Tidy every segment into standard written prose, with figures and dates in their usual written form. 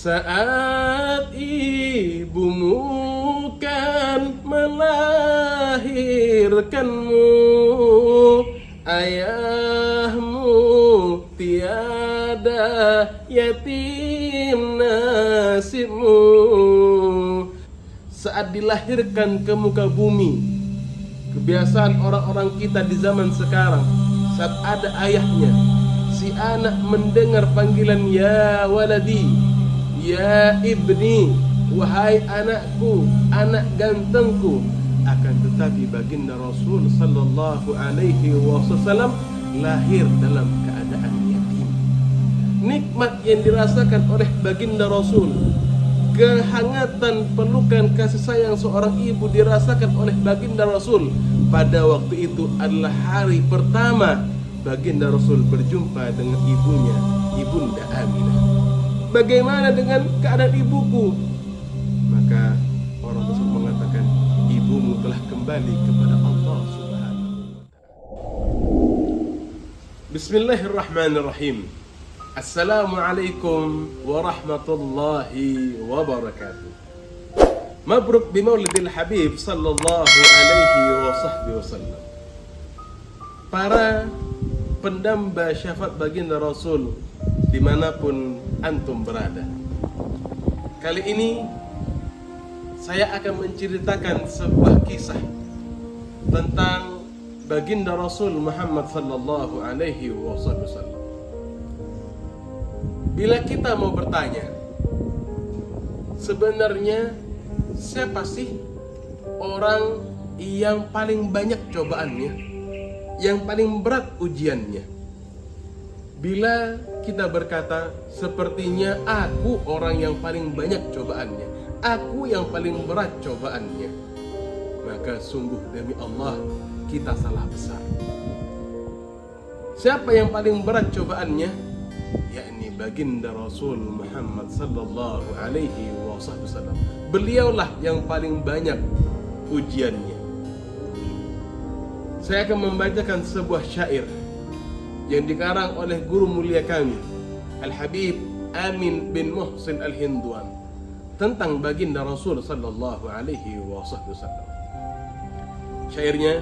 Saat ibumu kan melahirkanmu, ayahmu tiada yatim nasibmu. Saat dilahirkan ke muka bumi, kebiasaan orang-orang kita di zaman sekarang, saat ada ayahnya, si anak mendengar panggilan ya waladi, ya ibni, wahai anakku, anak gantengku. Akan tetapi baginda Rasul sallallahu alaihi wasallam lahir dalam keadaan yatim. Nikmat yang dirasakan oleh baginda Rasul, kehangatan pelukan kasih sayang seorang ibu dirasakan oleh baginda Rasul pada waktu itu adalah hari pertama baginda Rasul berjumpa dengan ibunya, Ibunda Aminah. Bagaimana dengan keadaan ibuku? Maka orang tersebut mengatakan, ibumu telah kembali kepada Allah Subhanahu. Bismillahirrahmanirrahim. Assalamualaikum warahmatullahi wabarakatuh. Mabruk bimaulidil Habib sallallahu alaihi wasallam. Para pendamba syafaat baginda Rasul dimanapun antum berada, kali ini saya akan menceritakan sebuah kisah tentang baginda Rasul Muhammad sallallahu alaihi wasallam. Bila kita mau bertanya, sebenarnya siapa sih orang yang paling banyak cobaannya, yang paling berat ujiannya? Bila kita berkata, sepertinya aku orang yang paling banyak cobaannya, aku yang paling berat cobaannya, maka sungguh demi Allah kita salah besar. Siapa yang paling berat cobaannya? Yakni baginda Rasul Muhammad sallallahu alaihi wasallam. Beliaulah yang paling banyak ujiannya. Saya akan membacakan sebuah syair yang dikarang oleh guru mulia kami, Al-Habib Amin bin Muhsin Al-Hindwan, tentang baginda Rasul sallallahu alaihi wasallam. Syairnya,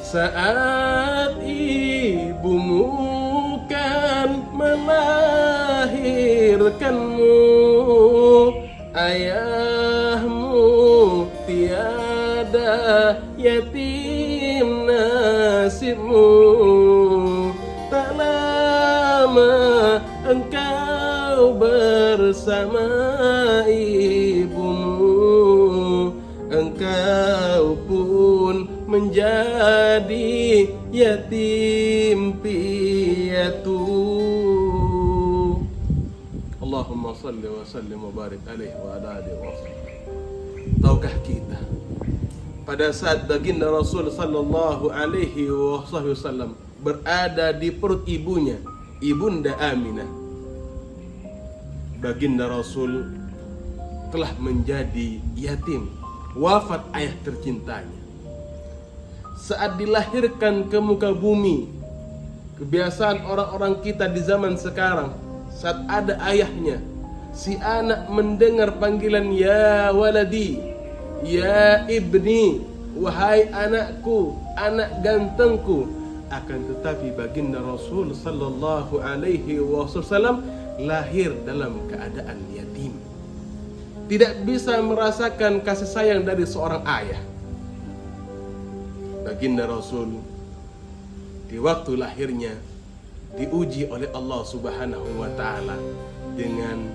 saat ibumu kan melahirkanmu, ayahmu tiada yatim nasibmu. Tak lama engkau bersama ibumu, engkau pun menjadi yatim piatu. Allahumma salli wa sallim wa barik alaihi wa ala alihi wa sallam. Tahukah kita, pada saat baginda Rasul sallallahu alaihi wasallam berada di perut ibunya, Ibunda Aminah, baginda Rasul telah menjadi yatim, wafat ayah tercintanya. Saat dilahirkan ke muka bumi, kebiasaan orang-orang kita di zaman sekarang, saat ada ayahnya, si anak mendengar panggilan ya waladi, ya ibni, wahai anakku, anak gantengku. Akan tetapi baginda Rasul sallallahu alaihi wasallam lahir dalam keadaan yatim, tidak bisa merasakan kasih sayang dari seorang ayah. Baginda Rasul di waktu lahirnya diuji oleh Allah Subhanahu wa ta'ala dengan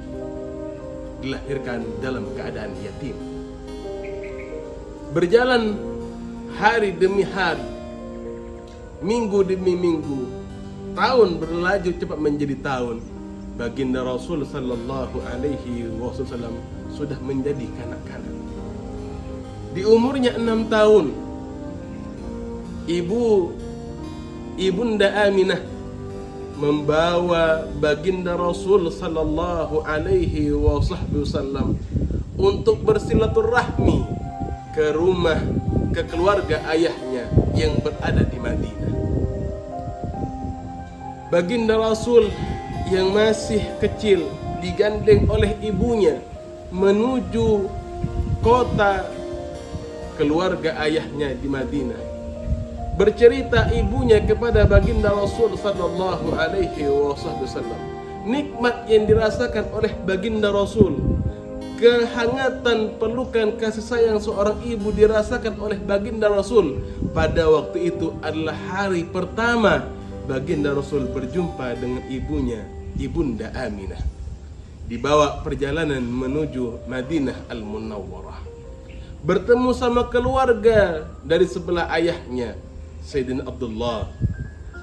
dilahirkan dalam keadaan yatim. Berjalan hari demi hari, minggu demi minggu, tahun berlaju cepat menjadi tahun. Baginda Rasul sallallahu alaihi wasallam sudah menjadi kanak-kanak. Di umurnya 6 tahun, Ibunda Aminah membawa baginda Rasul sallallahu alaihi wasallam untuk bersilaturahmi ke rumah, ke keluarga ayahnya yang berada di Madinah. Baginda Rasul yang masih kecil, digandeng oleh ibunya menuju kota keluarga ayahnya di Madinah. Bercerita ibunya kepada baginda Rasul sallallahu alaihi wasallam nikmat yang dirasakan oleh baginda Rasul, kehangatan pelukan kasih sayang seorang ibu dirasakan oleh baginda Rasul. Pada waktu itu adalah hari pertama baginda Rasul berjumpa dengan ibunya, Ibunda Aminah. Dibawa perjalanan menuju Madinah Al-Munawwarah, bertemu sama keluarga dari sebelah ayahnya Sayyidina Abdullah,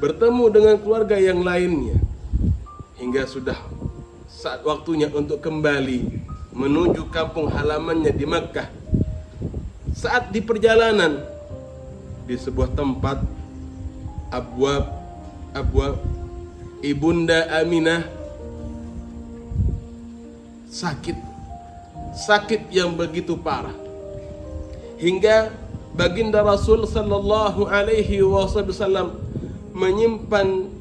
bertemu dengan keluarga yang lainnya, hingga sudah saat waktunya untuk kembali menuju kampung halamannya di Makkah. Saat di perjalanan di sebuah tempat, Abwab Ibunda Aminah sakit yang begitu parah, hingga baginda Rasul sallallahu alaihi wasallam menyimpan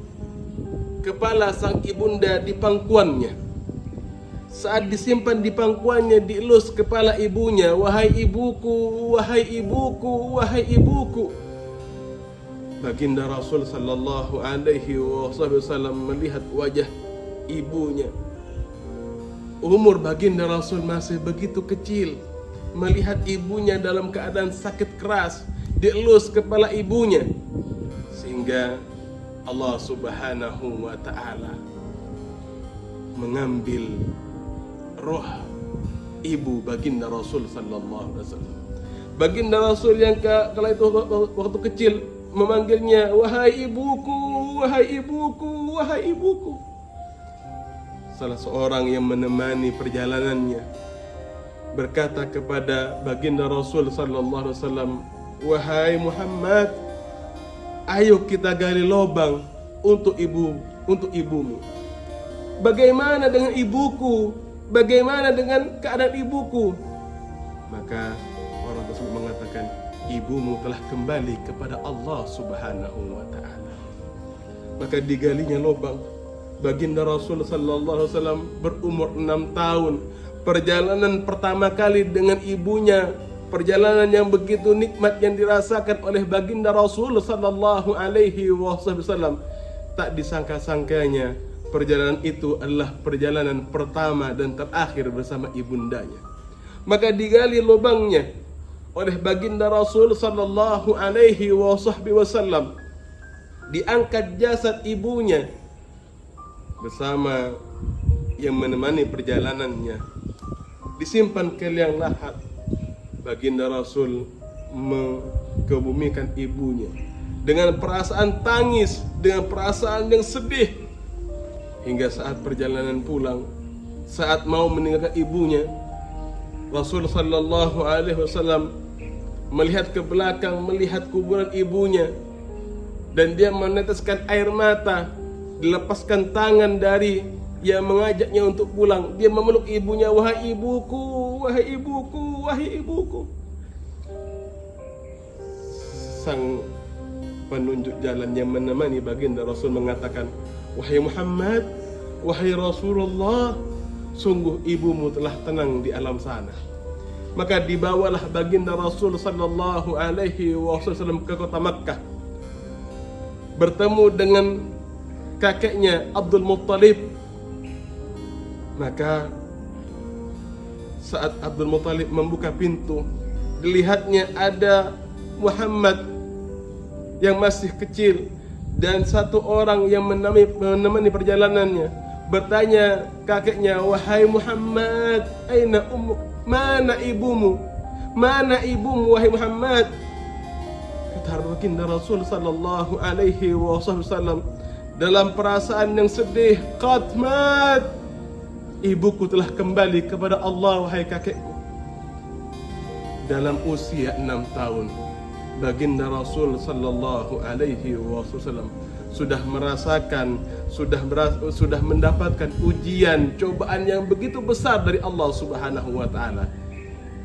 kepala sang ibunda di pangkuannya. Saat disimpan di pangkuannya, dielus kepala ibunya, "Wahai ibuku, wahai ibuku, wahai ibuku." Baginda Rasul sallallahu alaihi wasallam melihat wajah ibunya. Umur baginda Rasul masih begitu kecil, melihat ibunya dalam keadaan sakit keras, dielus kepala ibunya, sehingga Allah Subhanahu wa ta'ala mengambil roh ibu baginda Rasul sallallahu alaihi wasallam. Baginda Rasul yang kala itu waktu kecil memanggilnya, "Wahai ibuku, wahai ibuku, wahai ibuku." Salah seorang yang menemani perjalanannya berkata kepada baginda Rasul sallallahu alaihi wasallam, "Wahai Muhammad, ayo kita gali lubang untuk ibumu. Bagaimana dengan ibuku? Bagaimana dengan keadaan ibuku?" Maka orang tersebut mengatakan, "Ibumu telah kembali kepada Allah Subhanahu wa ta'ala." Maka digalinya lubang. Baginda Rasul sallallahu alaihi wasallam berumur 6 tahun. Perjalanan pertama kali dengan ibunya, perjalanan yang begitu nikmat yang dirasakan oleh baginda Rasul sallallahu alaihi wasallam. Tak disangka-sangkanya perjalanan itu adalah perjalanan pertama dan terakhir bersama ibundanya. Maka digali lubangnya oleh baginda Rasul sallallahu alaihi wasallam. Diangkat jasad ibunya bersama yang menemani perjalanannya, disimpan ke liang lahat. Baginda Rasul mengebumikan ibunya dengan perasaan tangis, dengan perasaan yang sedih, hingga saat perjalanan pulang, saat mau meninggalkan ibunya, Rasul sallallahu alaihi wasallam melihat ke belakang, melihat kuburan ibunya, dan dia meneteskan air mata. Dilepaskan tangan dari yang mengajaknya untuk pulang. Dia memeluk ibunya, "Wahai ibuku, wahai ibuku, wahai ibuku." Sang penunjuk jalan yang menemani baginda Rasul mengatakan, "Wahai Muhammad, wahai Rasulullah, sungguh ibumu telah tenang di alam sana." Maka dibawalah baginda Rasul sallallahu alaihi wasallam ke kota Makkah, bertemu dengan kakeknya Abdul Muttalib. Maka saat Abdul Muttalib membuka pintu, dilihatnya ada Muhammad yang masih kecil dan satu orang yang menemani perjalanannya. Bertanya kakeknya, "Wahai Muhammad, aina ummuk? Mana ibumu? Mana ibumu wahai Muhammad?" Kata baginda Rasul sallallahu alaihi wasallam dalam perasaan yang sedih, "Qad mat, ibuku telah kembali kepada Allah wahai kakekku." Dalam usia 6 tahun, baginda Rasul sallallahu alaihi wasallam sudah merasakan, sudah mendapatkan ujian, cobaan yang begitu besar dari Allah Subhanahu wa ta'ala.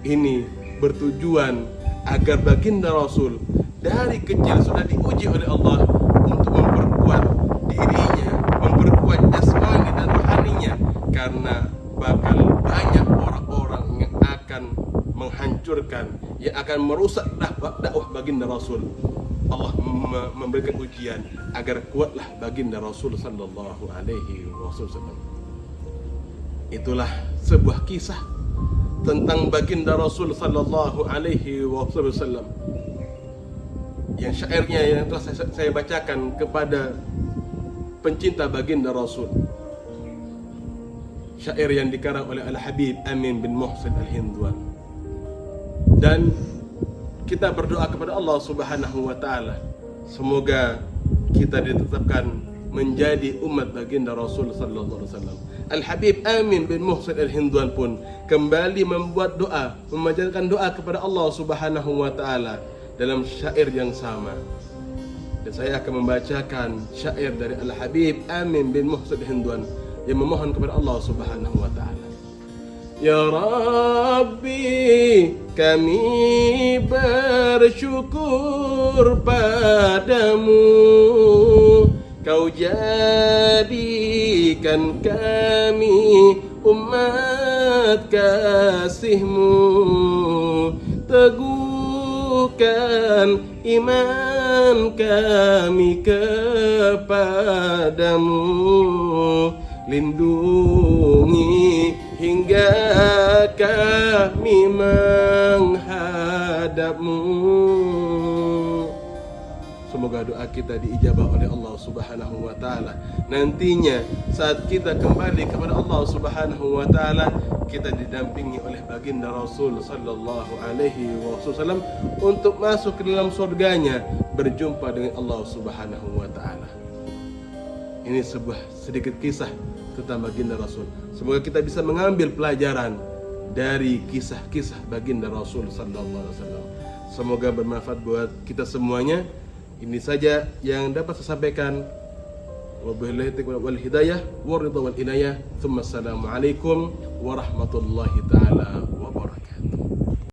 Ini bertujuan agar baginda Rasul dari kecil sudah diuji oleh Allah untuk memperkuat dirinya, memperkuat jasmani dan rohaninya. karena bakal banyak orang-orang yang akan menghancurkan, yang akan merusak dakwah baginda Rasul. Allah memberikan ujian agar kuatlah baginda Rasul sallallahu alaihi wasallam. Itulah sebuah kisah tentang baginda Rasul sallallahu alaihi wasallam yang syairnya yang telah saya bacakan kepada pencinta baginda Rasul. Syair yang dikarang oleh Al-Habib Amin bin Muhsin Al-Hindwan. Dan kita berdoa kepada Allah Subhanahu wa taala, semoga kita ditetapkan menjadi umat baginda Rasul sallallahu alaihi wasallam. Al-Habib Amin bin Muhsin Al-Hindwan pun kembali membuat doa, memanjatkan doa kepada Allah Subhanahu wa taala dalam syair yang sama. Dan saya akan membacakan syair dari Al-Habib Amin bin Muhsin Al-Hindwan yang memohon kepada Allah Subhanahu wa taala. Ya Rabbi, kami bersyukur padamu, Kau jadikan kami umat kasih-Mu, teguhkan iman kami kepadamu, lindungi hingga kami menghadap-Mu. Semoga doa kita diijabah oleh Allah Subhanahu wa taala. Nantinya saat kita kembali kepada Allah Subhanahu wa taala, kita didampingi oleh baginda Rasul sallallahu alaihi wasallam untuk masuk ke dalam surganya, berjumpa dengan Allah Subhanahu wa taala. Ini sebuah sedikit kisah tentang baginda Rasul. Semoga kita bisa mengambil pelajaran dari kisah-kisah baginda Rasul sallallahu alaihi wasallam. Semoga bermanfaat buat kita semuanya. Ini saja yang dapat saya sampaikan. Wabillahi taufiq wal hidayah, waridha wal inayah. Assalamualaikum warahmatullahi taala wabarakatuh.